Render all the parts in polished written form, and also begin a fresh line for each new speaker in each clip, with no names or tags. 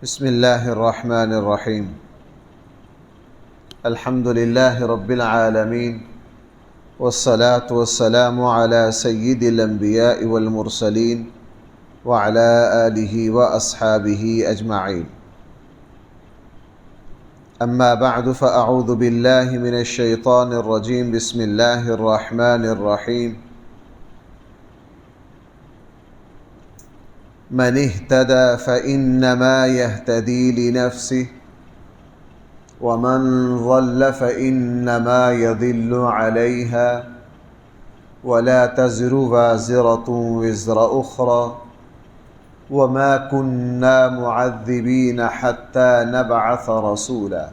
بسم الله الرحمن الرحيم. الحمد لله رب العالمين، والصلاة والسلام على سيد الأنبياء والمرسلين وعلى آله وأصحابه أجمعين. أما بعد فأعوذ بالله من الشيطان الرجيم. بسم الله الرحمن الرحيم. من اهتدى فإنما يهتدي لنفسه ومن ضل فإنما يضل عليها ولا تزر وازرة وزر أخرى وما كنا معذبين حتى نبعث رسولا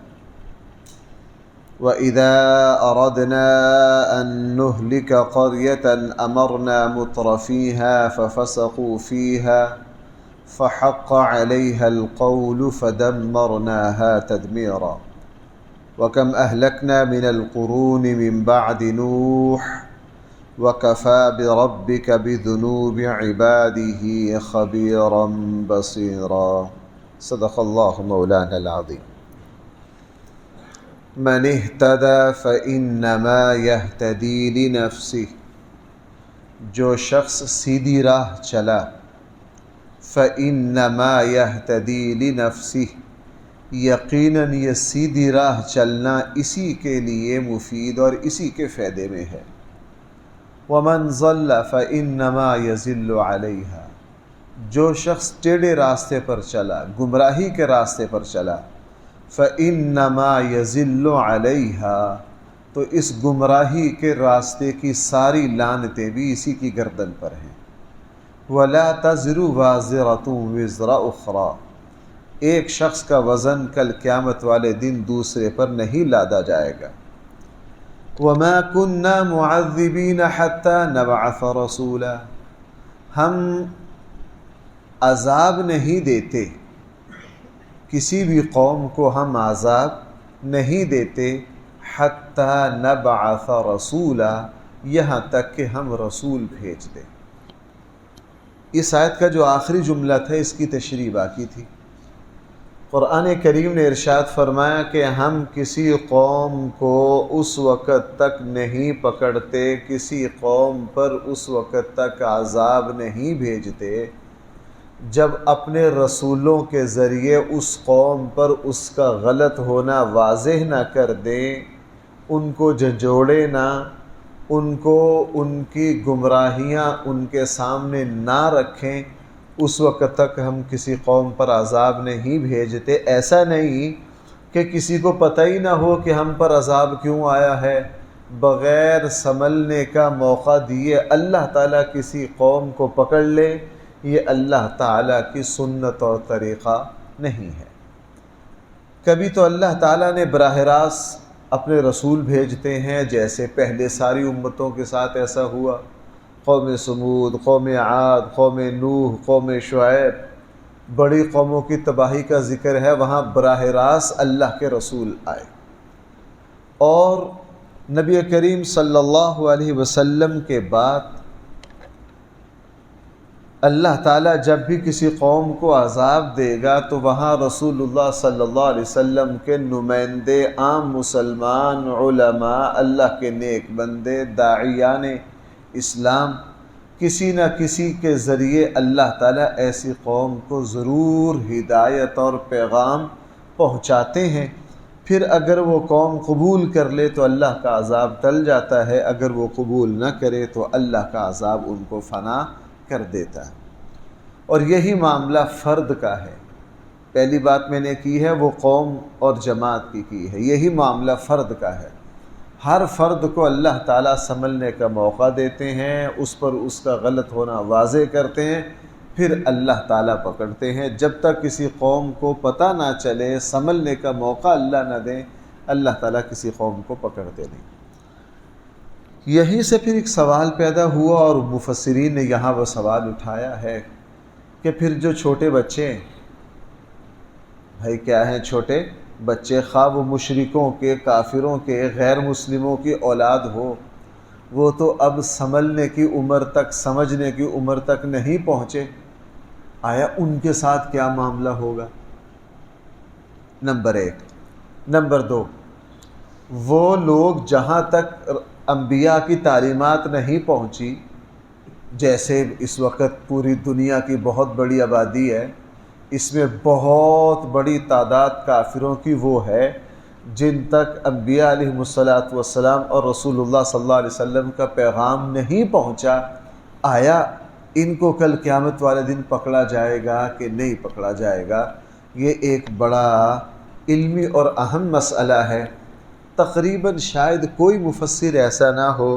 وإذا أردنا أن نهلك قرية أمرنا مترفيها ففسقوا فيها فحق عليها القول فدمرناها تدميرا وكم أهلكنا من القرون من بعد نوح وكفى بربك بذنوب عباده خبيرا بصيرا. صدق الله مولانا العظيم. من اهتدى فإنما يهتدي لنفسه، جو شخص سیدھی راہ چلا، فإنما يهتدي لنفسه، یقیناً یہ سیدھی راہ چلنا اسی کے لیے مفید اور اسی کے فائدے میں ہے۔ ومن ضل فإنما يضل عليها، جو شخص ٹیڑھے راستے پر چلا، گمراہی کے راستے پر چلا، فإنما يضل عليها، تو اس گمراہی کے راستے کی ساری لعنتیں بھی اسی کی گردن پر ہیں۔ ولا تزر وازرة وزر أخرى، ایک شخص کا وزن کل قیامت والے دن دوسرے پر نہیں لادا جائے گا۔ وما كنا معذبين حتى نبعث رسولا، ہم عذاب نہیں دیتے، کسی بھی قوم کو ہم عذاب نہیں دیتے، حتی نبعث رسولا، یہاں تک کہ ہم رسول بھیج دیں۔ اس آیت کا جو آخری جملہ تھا اس کی تشریح باقی تھی۔ قرآن کریم نے ارشاد فرمایا کہ ہم کسی قوم کو اس وقت تک نہیں پکڑتے، کسی قوم پر اس وقت تک عذاب نہیں بھیجتے جب اپنے رسولوں کے ذریعے اس قوم پر اس کا غلط ہونا واضح نہ کر دیں، ان کو جھنجھوڑے نہ، ان کو ان کی گمراہیاں ان کے سامنے نہ رکھیں، اس وقت تک ہم کسی قوم پر عذاب نہیں بھیجتے۔ ایسا نہیں کہ کسی کو پتہ ہی نہ ہو کہ ہم پر عذاب کیوں آیا ہے، بغیر سنبھلنے کا موقع دیے اللہ تعالیٰ کسی قوم کو پکڑ لے، یہ اللہ تعالیٰ کی سنت اور طریقہ نہیں ہے۔ کبھی تو اللہ تعالیٰ نے براہ راست اپنے رسول بھیجتے ہیں، جیسے پہلے ساری امتوں کے ساتھ ایسا ہوا، قوم سمود، قوم عاد، قوم نوح، قوم شعیب، بڑی قوموں کی تباہی کا ذکر ہے، وہاں براہ راست اللہ کے رسول آئے۔ اور نبی کریم صلی اللہ علیہ وسلم کے بعد اللہ تعالیٰ جب بھی کسی قوم کو عذاب دے گا تو وہاں رسول اللہ صلی اللہ علیہ وسلم کے نمائندے، عام مسلمان، علماء، اللہ کے نیک بندے، داعیان اسلام، کسی نہ کسی کے ذریعے اللہ تعالیٰ ایسی قوم کو ضرور ہدایت اور پیغام پہنچاتے ہیں۔ پھر اگر وہ قوم قبول کر لے تو اللہ کا عذاب ٹل جاتا ہے، اگر وہ قبول نہ کرے تو اللہ کا عذاب ان کو فنا کر دیتا ہے۔ اور یہی معاملہ فرد کا ہے۔ پہلی بات میں نے کی ہے وہ قوم اور جماعت کی ہے، یہی معاملہ فرد کا ہے۔ ہر فرد کو اللہ تعالیٰ سنبھلنے کا موقع دیتے ہیں، اس پر اس کا غلط ہونا واضح کرتے ہیں، پھر اللہ تعالیٰ پکڑتے ہیں۔ جب تک کسی قوم کو پتہ نہ چلے، سنبھلنے کا موقع اللہ نہ دیں، اللہ تعالیٰ کسی قوم کو پکڑتے نہیں۔ یہیں سے پھر ایک سوال پیدا ہوا اور مفسرین نے یہاں وہ سوال اٹھایا ہے کہ پھر جو چھوٹے بچے ہیں، بھائی کیا ہیں چھوٹے بچے، خواہ وہ مشرکوں کے، کافروں کے، غیر مسلموں کی اولاد ہو، وہ تو اب سنبھلنے کی عمر تک، سمجھنے کی عمر تک نہیں پہنچے، آیا ان کے ساتھ کیا معاملہ ہوگا؟ نمبر 1۔ نمبر 2، وہ لوگ جہاں تک انبیاء کی تعلیمات نہیں پہنچی، جیسے اس وقت پوری دنیا کی بہت بڑی آبادی ہے، اس میں بہت بڑی تعداد کافروں کی وہ ہے جن تک انبیاء علیہم الصلاۃ والسلام اور رسول اللہ صلی اللہ علیہ وسلم کا پیغام نہیں پہنچا، آیا ان کو کل قیامت والے دن پکڑا جائے گا کہ نہیں پکڑا جائے گا؟ یہ ایک بڑا علمی اور اہم مسئلہ ہے۔ تقریباً شاید کوئی مفسر ایسا نہ ہو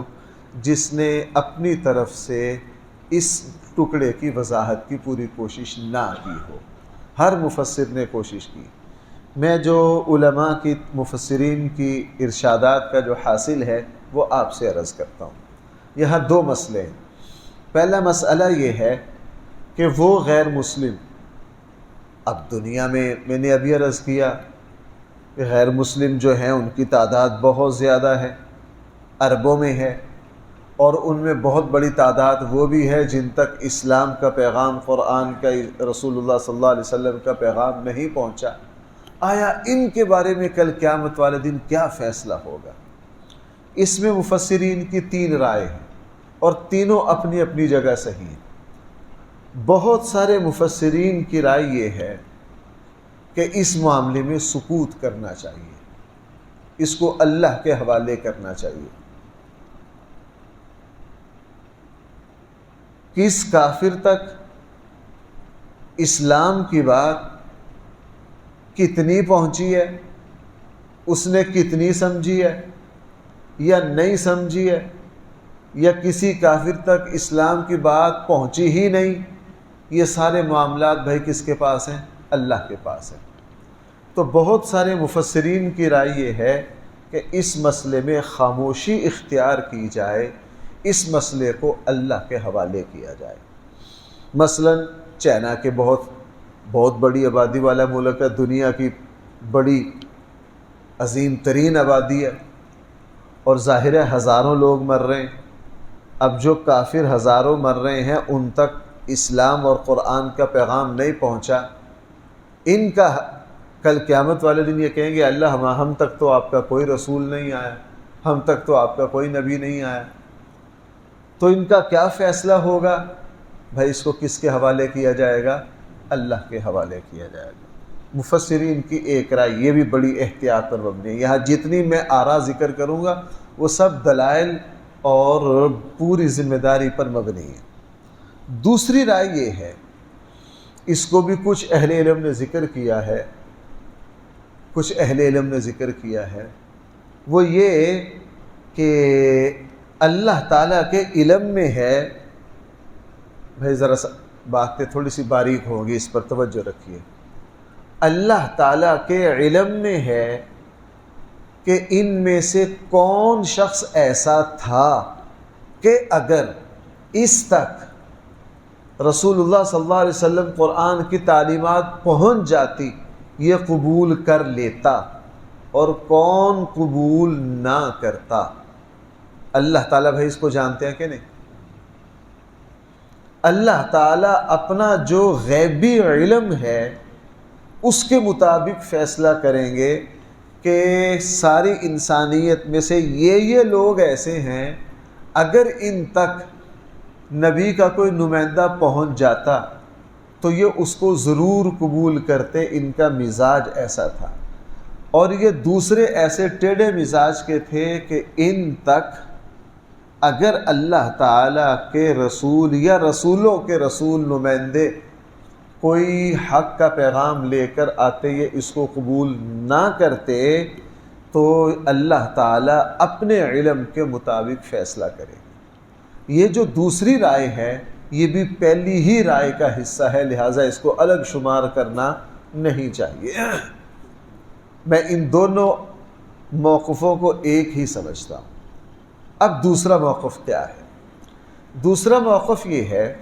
جس نے اپنی طرف سے اس ٹکڑے کی وضاحت کی پوری کوشش نہ کی ہو۔ ہر مفسر نے کوشش کی۔ میں جو علماء کی مفسرین کی ارشادات کا جو حاصل ہے وہ آپ سے عرض کرتا ہوں۔ یہاں 2 مسئلے ہیں۔ پہلا مسئلہ یہ ہے کہ وہ غیر مسلم، اب دنیا میں نے ابھی عرض کیا کہ غیر مسلم جو ہیں ان کی تعداد بہت زیادہ ہے، اربوں میں ہے، اور ان میں بہت بڑی تعداد وہ بھی ہے جن تک اسلام کا پیغام، قرآن کا، رسول اللہ صلی اللہ علیہ وسلم کا پیغام نہیں پہنچا۔ آیا ان کے بارے میں کل قیامت والے دن کیا فیصلہ ہوگا؟ اس میں مفسرین کی 3 رائے ہیں اور تینوں اپنی اپنی جگہ صحیح ہیں۔ بہت سارے مفسرین کی رائے یہ ہے کہ اس معاملے میں سکوت کرنا چاہیے، اس کو اللہ کے حوالے کرنا چاہیے۔ کس کافر تک اسلام کی بات کتنی پہنچی ہے، اس نے کتنی سمجھی ہے یا نہیں سمجھی ہے، یا کسی کافر تک اسلام کی بات پہنچی ہی نہیں، یہ سارے معاملات بھائی کس کے پاس ہیں؟ اللہ کے پاس ہیں۔ تو بہت سارے مفسرین کی رائے یہ ہے کہ اس مسئلے میں خاموشی اختیار کی جائے، اس مسئلے کو اللہ کے حوالے کیا جائے۔ مثلا چائنا کے بہت بڑی آبادی والا ملک ہے، دنیا کی بڑی عظیم ترین آبادی ہے، اور ظاہر ہے ہزاروں لوگ مر رہے ہیں۔ اب جو کافر ہزاروں مر رہے ہیں ان تک اسلام اور قرآن کا پیغام نہیں پہنچا، ان کا کل قیامت والے دن یہ کہیں گے اللہ ہم تک تو آپ کا کوئی رسول نہیں آیا، ہم تک تو آپ کا کوئی نبی نہیں آیا، تو ان کا کیا فیصلہ ہوگا؟ بھائی اس کو کس کے حوالے کیا جائے گا؟ اللہ کے حوالے کیا جائے گا۔ مفسرین کی ایک رائے یہ بھی بڑی احتیاط پر مبنی ہے۔ یہاں جتنی میں آراء ذکر کروں گا وہ سب دلائل اور پوری ذمہ داری پر مبنی ہے۔ دوسری رائے یہ ہے، اس کو بھی کچھ اہل علم نے ذکر کیا ہے، وہ یہ کہ اللہ تعالیٰ کے علم میں ہے، بھائی ذرا سا باتیں تھوڑی سی باریک ہوں گی، اس پر توجہ رکھیے۔ اللہ تعالیٰ کے علم میں ہے کہ ان میں سے کون شخص ایسا تھا کہ اگر اس تک رسول اللہ صلی اللہ علیہ وسلم قرآن کی تعلیمات پہنچ جاتی یہ قبول کر لیتا، اور کون قبول نہ کرتا۔ اللہ تعالیٰ بھائی اس کو جانتے ہیں کہ نہیں؟ اللہ تعالیٰ اپنا جو غیبی علم ہے اس کے مطابق فیصلہ کریں گے کہ ساری انسانیت میں سے یہ لوگ ایسے ہیں، اگر ان تک نبی کا کوئی نمائندہ پہنچ جاتا تو یہ اس کو ضرور قبول کرتے، ان کا مزاج ایسا تھا۔ اور یہ دوسرے ایسے ٹیڑھے مزاج کے تھے کہ ان تک اگر اللہ تعالیٰ کے رسول یا رسولوں کے رسول نمائندے کوئی حق کا پیغام لے کر آتے، یہ اس کو قبول نہ کرتے، تو اللہ تعالیٰ اپنے علم کے مطابق فیصلہ کرے۔ یہ جو دوسری رائے ہے یہ بھی پہلی ہی رائے کا حصہ ہے، لہٰذا اس کو الگ شمار کرنا نہیں چاہیے۔ میں ان دونوں موقفوں کو ایک ہی سمجھتا ہوں۔ اب دوسرا موقف کیا ہے؟ دوسرا موقف یہ ہے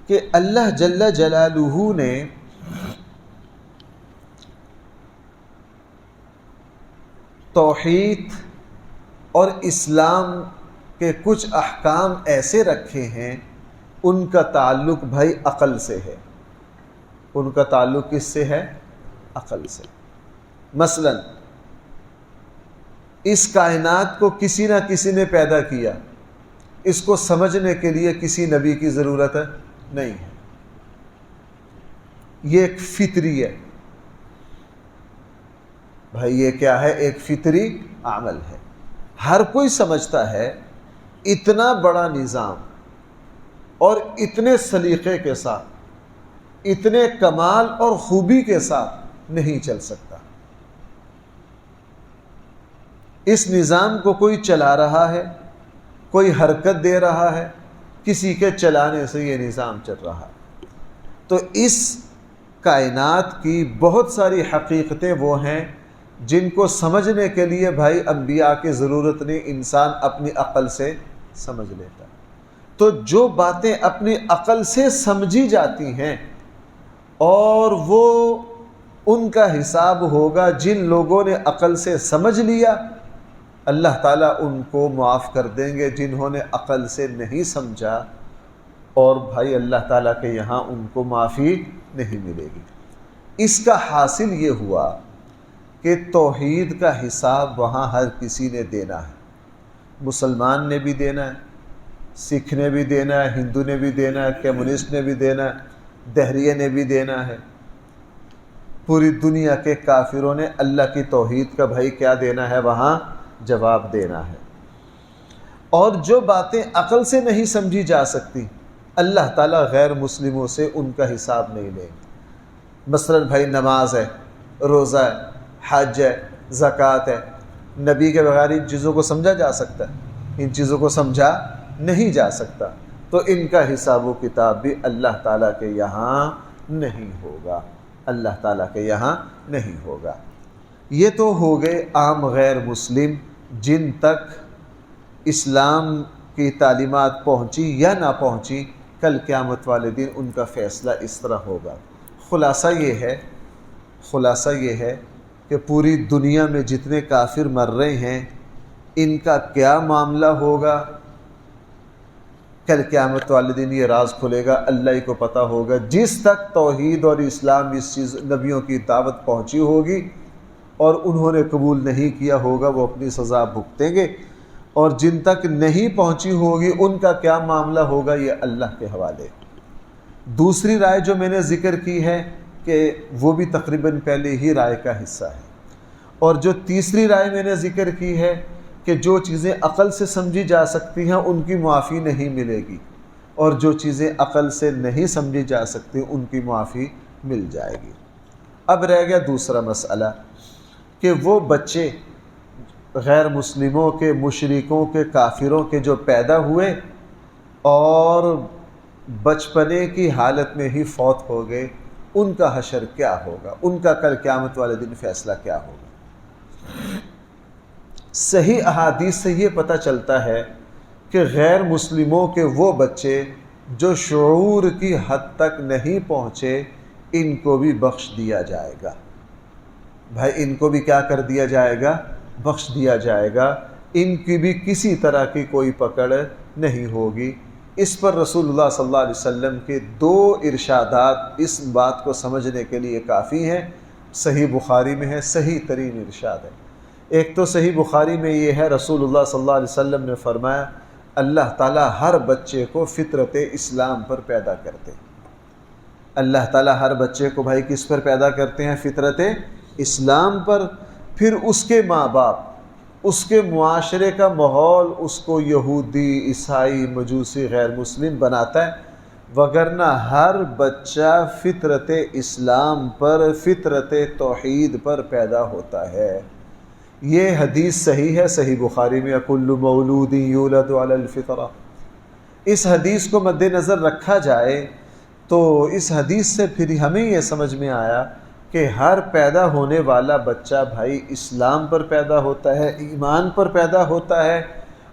کہ اللہ جل جلالہ نے توحید اور اسلام کے کچھ احکام ایسے رکھے ہیں، ان کا تعلق بھائی عقل سے ہے۔ ان کا تعلق کس سے ہے؟ عقل سے۔ مثلا اس کائنات کو کسی نہ کسی نے پیدا کیا، اس کو سمجھنے کے لیے کسی نبی کی ضرورت نہیں ہے، یہ ایک فطری ہے بھائی، یہ کیا ہے؟ ایک فطری عمل ہے۔ ہر کوئی سمجھتا ہے اتنا بڑا نظام اور اتنے سلیقے کے ساتھ، اتنے کمال اور خوبی کے ساتھ نہیں چل سکتا۔ اس نظام کو کوئی چلا رہا ہے، کوئی حرکت دے رہا ہے، کسی کے چلانے سے یہ نظام چل رہا ہے۔ تو اس کائنات کی بہت ساری حقیقتیں وہ ہیں جن کو سمجھنے کے لیے بھائی انبیاء کی ضرورت نہیں، انسان اپنی عقل سے سمجھ لیتا ہے۔ تو جو باتیں اپنی عقل سے سمجھی جاتی ہیں اور وہ ان کا حساب ہوگا جن لوگوں نے عقل سے سمجھ لیا، اللہ تعالیٰ ان کو معاف کر دیں گے۔ جنہوں نے عقل سے نہیں سمجھا اور بھائی اللہ تعالیٰ کے یہاں ان کو معافی نہیں ملے گی۔ اس کا حاصل یہ ہوا کہ توحید کا حساب وہاں ہر کسی نے دینا ہے، مسلمان نے بھی دینا ہے، سکھ نے بھی دینا ہے، ہندو نے بھی دینا ہے، کمیونسٹ نے بھی دینا ہے، دہریے نے بھی دینا ہے، پوری دنیا کے کافروں نے اللہ کی توحید کا بھائی کیا دینا ہے؟ وہاں جواب دینا ہے۔ اور جو باتیں عقل سے نہیں سمجھی جا سکتی، اللہ تعالیٰ غیر مسلموں سے ان کا حساب نہیں لیں گے۔ مثلا بھائی نماز ہے، روزہ ہے، حج ہے، زکوٰۃ ہے، نبی کے بغیر ان چیزوں کو سمجھا جا سکتا ہے؟ ان چیزوں کو سمجھا نہیں جا سکتا، تو ان کا حساب و کتاب بھی اللہ تعالیٰ کے یہاں نہیں ہوگا، اللہ تعالیٰ کے یہاں نہیں ہوگا۔ یہ تو ہو گئے عام غیر مسلم جن تک اسلام کی تعلیمات پہنچی یا نہ پہنچی، کل قیامت والے دن ان کا فیصلہ اس طرح ہوگا۔ خلاصہ یہ ہے کہ پوری دنیا میں جتنے کافر مر رہے ہیں ان کا کیا معاملہ ہوگا، کل قیامت والے دن یہ راز کھلے گا، اللہ ہی کو پتہ ہوگا۔ جس تک توحید اور اسلام اس چیز نبیوں کی دعوت پہنچی ہوگی اور انہوں نے قبول نہیں کیا ہوگا، وہ اپنی سزا بھگتیں گے، اور جن تک نہیں پہنچی ہوگی ان کا کیا معاملہ ہوگا، یہ اللہ کے حوالے۔ دوسری رائے جو میں نے ذکر کی ہے کہ وہ بھی تقریباً پہلے ہی رائے کا حصہ ہے، اور جو تیسری رائے میں نے ذکر کی ہے کہ جو چیزیں عقل سے سمجھی جا سکتی ہیں ان کی معافی نہیں ملے گی، اور جو چیزیں عقل سے نہیں سمجھی جا سکتی ان کی معافی مل جائے گی۔ اب رہ گیا دوسرا مسئلہ کہ وہ بچے غیر مسلموں کے، مشرکوں کے، کافروں کے جو پیدا ہوئے اور بچپنے کی حالت میں ہی فوت ہو گئے، ان کا حشر کیا ہوگا، ان کا کل قیامت والے دن فیصلہ کیا ہوگا۔ صحیح احادیث سے یہ پتہ چلتا ہے کہ غیر مسلموں کے وہ بچے جو شعور کی حد تک نہیں پہنچے ان کو بھی بخش دیا جائے گا۔ بھائی ان کو بھی کیا کر دیا جائے گا؟ بخش دیا جائے گا، ان کی بھی کسی طرح کی کوئی پکڑ نہیں ہوگی۔ اس پر رسول اللہ صلی اللہ علیہ وسلم کے 2 ارشادات اس بات کو سمجھنے کے لیے کافی ہیں۔ صحیح بخاری میں ہے، صحیح ترین ارشاد ہے۔ ایک تو صحیح بخاری میں یہ ہے، رسول اللہ صلی اللہ علیہ وسلم نے فرمایا اللہ تعالیٰ ہر بچے کو فطرت اسلام پر پیدا کرتے ہیں۔ اللہ تعالیٰ ہر بچے کو بھائی کس پر پیدا کرتے ہیں؟ فطرت اسلام پر۔ پھر اس کے ماں باپ، اس کے معاشرے کا ماحول اس کو یہودی، عیسائی، مجوسی، غیر مسلم بناتا ہے، وگرنہ ہر بچہ فطرت اسلام پر، فطرت توحید پر پیدا ہوتا ہے۔ یہ حدیث صحیح ہے، صحیح بخاری میں کل مولود یولد علی الفطرہ۔ اس حدیث کو مد نظر رکھا جائے تو اس حدیث سے پھر ہمیں یہ سمجھ میں آیا کہ ہر پیدا ہونے والا بچہ بھائی اسلام پر پیدا ہوتا ہے، ایمان پر پیدا ہوتا ہے،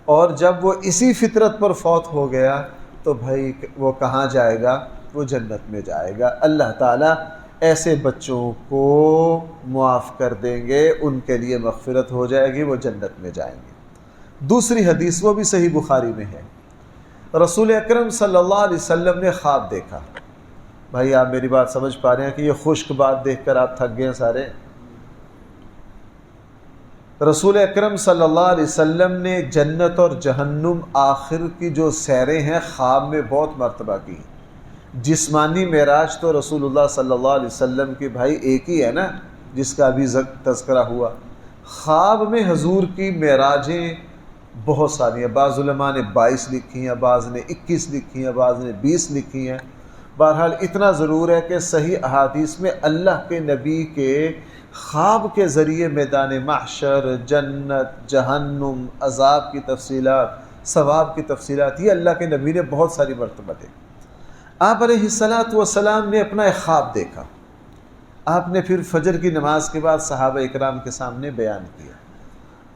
اور جب وہ اسی فطرت پر فوت ہو گیا تو بھائی وہ کہاں جائے گا؟ وہ جنت میں جائے گا۔ اللہ تعالیٰ ایسے بچوں کو معاف کر دیں گے، ان کے لیے مغفرت ہو جائے گی، وہ جنت میں جائیں گے۔ دوسری حدیث وہ بھی صحیح بخاری میں ہے، رسول اکرم صلی اللہ علیہ وسلم نے خواب دیکھا۔ بھائی آپ میری بات سمجھ پا رہے ہیں کہ یہ خشک بات دیکھ کر آپ تھک گئے ہیں سارے؟ رسول اکرم صلی اللہ علیہ وسلم نے جنت اور جہنم آخر کی جو سیریں ہیں خواب میں بہت مرتبہ کی. جسمانی معراج تو رسول اللہ صلی اللہ علیہ وسلم کی بھائی ایک ہی ہے نا جس کا ابھی تذکرہ ہوا. خواب میں حضور کی معراجیں بہت ساری ہیں. بعض علماء نے 22 لکھی ہیں، بعض نے 21 لکھی ہیں، بعض نے 20 لکھی ہیں. بہرحال اتنا ضرور ہے کہ صحیح احادیث میں اللہ کے نبی کے خواب کے ذریعے میدان محشر، جنت، جہنم، عذاب کی تفصیلات، ثواب کی تفصیلات یہ اللہ کے نبی نے بہت ساری مرتبہ دیکھی. آپ علیہ الصلاۃ والسلام نے اپنا ایک خواب دیکھا. آپ نے پھر فجر کی نماز کے بعد صحابہ اکرام کے سامنے بیان کیا.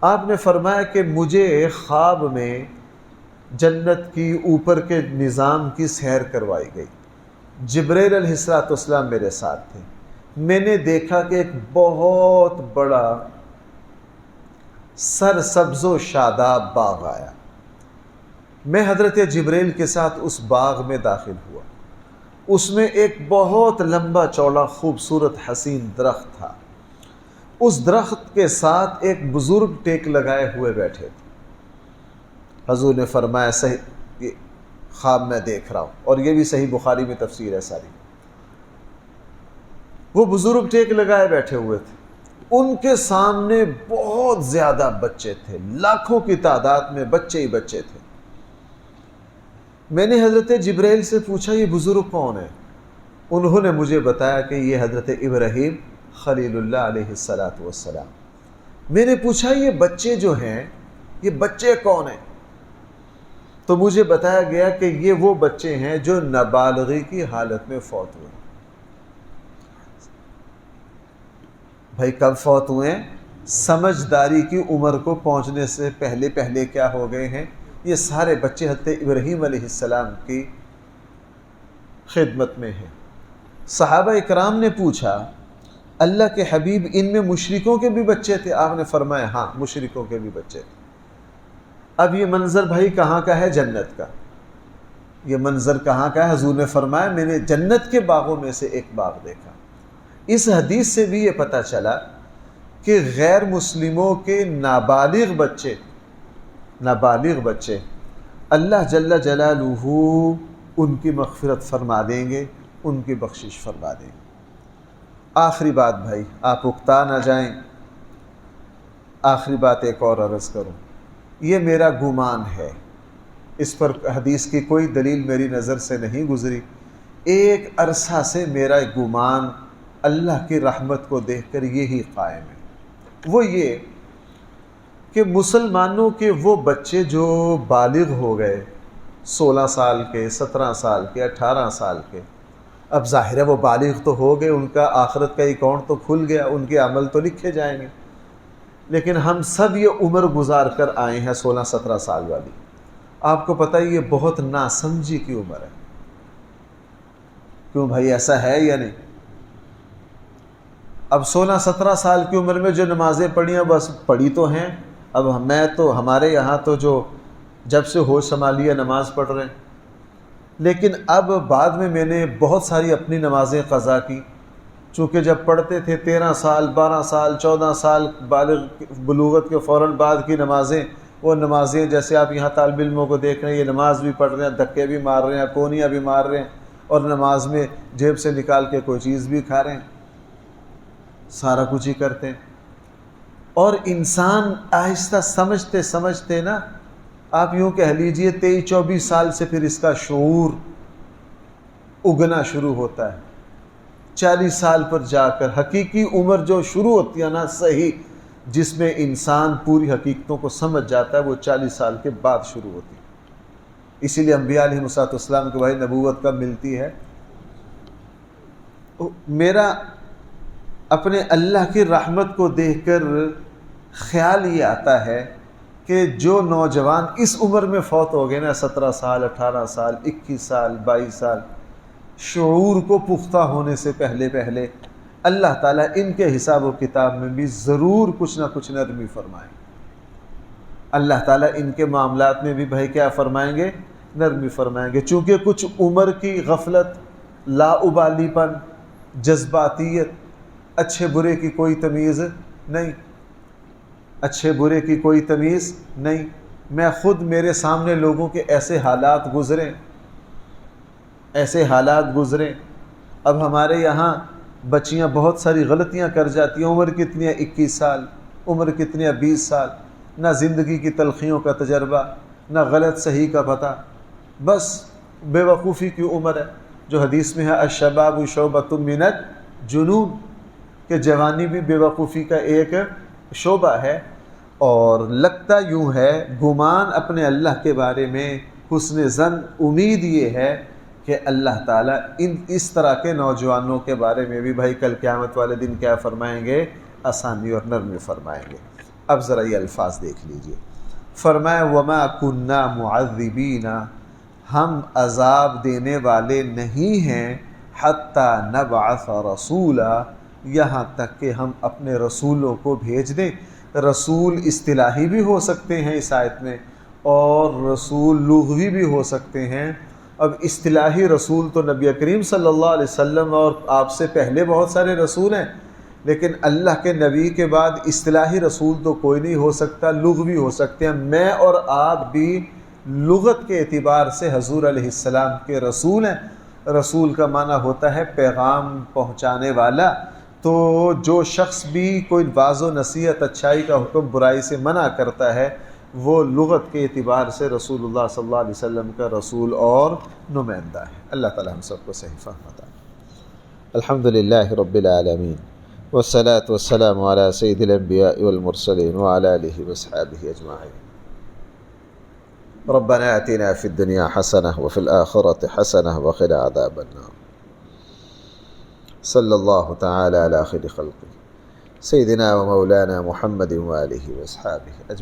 آپ نے فرمایا کہ مجھے خواب میں جنت کی اوپر کے نظام کی سیر کروائی گئی. جبرائیل علیہ السلام میرے ساتھ تھے. میں نے دیکھا کہ ایک بہت بڑا سرسبز و شاداب باغ آیا. میں حضرت جبرائیل کے ساتھ اس باغ میں داخل ہوا. اس میں ایک بہت لمبا چوڑا خوبصورت حسین درخت تھا. اس درخت کے ساتھ ایک بزرگ ٹیک لگائے ہوئے بیٹھے تھے. حضور نے فرمایا صحیح یہ خواب میں دیکھ رہا ہوں، اور یہ بھی صحیح بخاری میں تفسیر ہے ساری. وہ بزرگ ٹیک لگائے بیٹھے ہوئے تھے. ان کے سامنے بہت زیادہ بچے تھے، لاکھوں کی تعداد میں بچے ہی بچے تھے. میں نے حضرت جبرائیل سے پوچھا یہ بزرگ کون ہے؟ انہوں نے مجھے بتایا کہ یہ حضرت ابراہیم خلیل اللہ علیہ السلام. میں نے پوچھا یہ بچے جو ہیں یہ بچے کون ہیں؟ تو مجھے بتایا گیا کہ یہ وہ بچے ہیں جو نابالغی کی حالت میں فوت ہوئے. بھائی کب فوت ہوئے ہیں؟ سمجھداری کی عمر کو پہنچنے سے پہلے پہلے کیا ہو گئے ہیں. یہ سارے بچے حضرت ابراہیم علیہ السلام کی خدمت میں ہیں. صحابہ اکرام نے پوچھا اللہ کے حبیب ان میں مشرکوں کے بھی بچے تھے؟ آپ نے فرمایا ہاں مشرکوں کے بھی بچے تھے. اب یہ منظر بھائی کہاں کا ہے؟ جنت کا. یہ منظر کہاں کا ہے؟ حضور نے فرمایا میں نے جنت کے باغوں میں سے ایک باغ دیکھا. اس حدیث سے بھی یہ پتہ چلا کہ غیر مسلموں کے نابالغ بچے اللہ جل جلالہ ان کی مغفرت فرما دیں گے، ان کی بخشش فرما دیں گے. آخری بات بھائی آپ اکتا نہ جائیں، آخری بات ایک اور عرض کروں. یہ میرا گمان ہے، اس پر حدیث کی کوئی دلیل میری نظر سے نہیں گزری. ایک عرصہ سے میرا گمان اللہ کی رحمت کو دیکھ کر یہی قائم ہے. وہ یہ کہ مسلمانوں کے وہ بچے جو بالغ ہو گئے 16 سال کے، 17 سال کے، 18 سال کے، اب ظاہر ہے وہ بالغ تو ہو گئے، ان کا آخرت کا اکاؤنٹ تو کھل گیا، ان کے عمل تو لکھے جائیں گے. لیکن ہم سب یہ عمر گزار کر آئے ہیں 16-17 سال والی. آپ کو پتہ ہے یہ بہت ناسمجھی کی عمر ہے. کیوں بھائی ایسا ہے یا نہیں؟ اب 16-17 سال کی عمر میں جو نمازیں پڑھی ہیں بس پڑھی تو ہیں. اب میں تو ہمارے یہاں تو جو جب سے ہوش سنبھالی ہے نماز پڑھ رہے ہیں، لیکن اب بعد میں نے بہت ساری اپنی نمازیں قضا کی. چونکہ جب پڑھتے تھے 13 سال 12 سال 14 سال بلوغت کے فوراً بعد کی نمازیں، وہ نمازیں جیسے آپ یہاں طالب علموں کو دیکھ رہے ہیں، یہ نماز بھی پڑھ رہے ہیں، دھکے بھی مار رہے ہیں، کونیاں بھی مار رہے ہیں، اور نماز میں جیب سے نکال کے کوئی چیز بھی کھا رہے ہیں، سارا کچھ ہی کرتے ہیں. اور انسان آہستہ سمجھتے سمجھتے نا آپ یوں کہہ لیجئے 23-24 سال سے پھر اس کا شعور اگنا شروع ہوتا ہے. 40 سال پر جا کر حقیقی عمر جو شروع ہوتی ہے نا صحیح، جس میں انسان پوری حقیقتوں کو سمجھ جاتا ہے، وہ 40 سال کے بعد شروع ہوتی ہے. اسی لیے انبیاء علیہ السلام کو بھائی نبوت کب ملتی ہے؟ میرا اپنے اللہ کی رحمت کو دیکھ کر خیال یہ آتا ہے کہ جو نوجوان اس عمر میں فوت ہو گئے نا 17 سال 18 سال 21 سال 22 سال، شعور کو پختہ ہونے سے پہلے پہلے اللہ تعالیٰ ان کے حساب و کتاب میں بھی ضرور کچھ نہ کچھ نرمی فرمائیں. اللہ تعالیٰ ان کے معاملات میں بھی بھائی کیا فرمائیں گے؟ نرمی فرمائیں گے. چونکہ کچھ عمر کی غفلت، لا ابالی پن، جذباتیت، اچھے برے کی کوئی تمیز نہیں. اچھے برے کی کوئی تمیز نہیں. میں خود میرے سامنے لوگوں کے ایسے حالات گزریں. اب ہمارے یہاں بچیاں بہت ساری غلطیاں کر جاتی ہیں. عمر کتنی ہے؟ 21 سال. عمر کتنی ہے؟ 20 سال. نہ زندگی کی تلخیوں کا تجربہ، نہ غلط صحیح کا پتہ، بس بے وقوفی کی عمر ہے. جو حدیث میں ہے الشباب شعبۃ من الجنون، کہ جوانی بھی بے وقوفی کا ایک شعبہ ہے. اور لگتا یوں ہے، گمان اپنے اللہ کے بارے میں، حسن ظن امید یہ ہے کہ اللہ تعالیٰ اس طرح کے نوجوانوں کے بارے میں بھی بھائی کل قیامت والے دن کیا فرمائیں گے؟ آسانی اور نرمی فرمائیں گے. اب ذرا یہ الفاظ دیکھ لیجئے. فرمایا وما کننا معذبین، ہم عذاب دینے والے نہیں ہیں، حتی نبعث رسولا، یہاں تک کہ ہم اپنے رسولوں کو بھیج دیں. رسول اصطلاحی بھی ہو سکتے ہیں اس آیت میں، اور رسول لغوی بھی ہو سکتے ہیں. اب اصطلاحی رسول تو نبی کریم صلی اللہ علیہ وسلم اور آپ سے پہلے بہت سارے رسول ہیں، لیکن اللہ کے نبی کے بعد اصطلاحی رسول تو کوئی نہیں ہو سکتا، لغوی ہو سکتے ہیں. میں اور آپ بھی لغت کے اعتبار سے حضور علیہ السلام کے رسول ہیں. رسول کا معنی ہوتا ہے پیغام پہنچانے والا. تو جو شخص بھی کوئی واعظ و نصیحت، اچھائی کا حکم، برائی سے منع کرتا ہے، وہ لغت کے اعتبار سے رسول اللہ صلی اللہ علیہ وسلم کا رسول اور نمائندہ ہے. اللہ تعالی ہم سب کو صحیح فہم عطا فرمائے. الحمدللہ رب العالمین، والصلاة والسلام على سید الانبیاء والمرسلین وعلى آلہ وصحبہ اجمعین. ربنا آتنا فی الدنیا حسنہ وفی الآخرۃ حسنہ وقنا عذاب النار. صلی اللہ تعالی علی خیر خلقہ سیدنا و مولانا محمد وآلہ وصحبہ اجمعین.